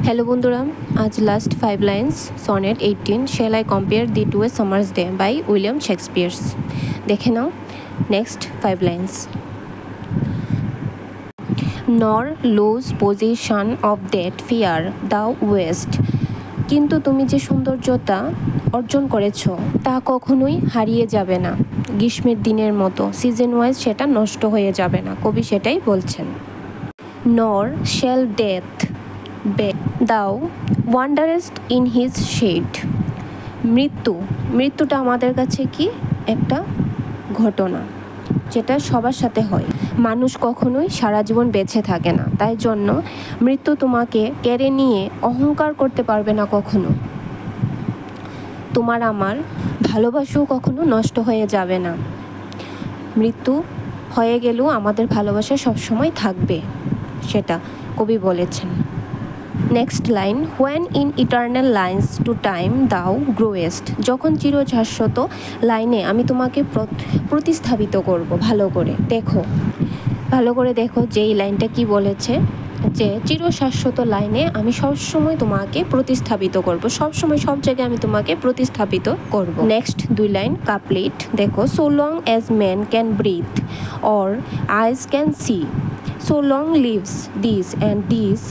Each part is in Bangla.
হ্যালো বন্ধুরা, আজ last 5 lines sonnet 18 shall I compare thee to a summer's day by William Shakespeare's. দেখে নাও next 5 lines. Nor lose position of that fair the west. কিন্তু তুমি যে সৌন্দর্যতা অর্জন করেছ তা কখনোই হারিয়ে যাবে না। গ্রীষ্মের দিনের মতো সিজন ওয়াইজ সেটা নষ্ট হয়ে যাবে না, কবি সেটাই বলছেন। নর শ্যাল ডেথ দাও ওয়ান্ডারেস্ট ইন হিজ শেড। মৃত্যুটা আমাদের কাছে কি একটা ঘটনা, যেটা সবার সাথে হয়। মানুষ কখনোই সারা জীবন বেঁচে থাকে না, তাই জন্য মৃত্যু তোমাকে কেড়ে নিয়ে অহংকার করতে পারবে না কখনো। তোমার আমার ভালোবাসাও কখনো নষ্ট হয়ে যাবে না। মৃত্যু হয়ে গেলেও আমাদের ভালোবাসা সবসময় থাকবে, সেটা কবি বলেছেন। Next line, when in eternal lines to time thou growest. যখন চিরশাশ্বত লাইনে আমি তোমাকে প্রতিস্থাপিত করব। ভালো করে দেখো যে এই লাইনটা কি বলেছে, যে চিরশাশ্বত লাইনে আমি সবসময় তোমাকে প্রতিস্থাপিত করব, সবসময় সব জায়গায় আমি তোমাকে প্রতিস্থাপিত করব। নেক্সট 2 লাইন কাপলেট দেখো, so long as man can breathe or eyes can see, so long lives this and this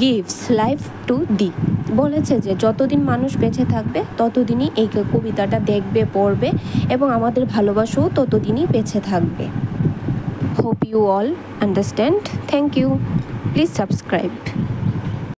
gives life to thee. বলেছে যে যতদিন মানুষ বেঁচে থাকবে ততদিনই এই কবিতাটা দেখবে, পড়বে এবং আমাদের ভালোবাসাও ততদিনই বেঁচে থাকবে। Hope you all understand. Thank you. Please subscribe.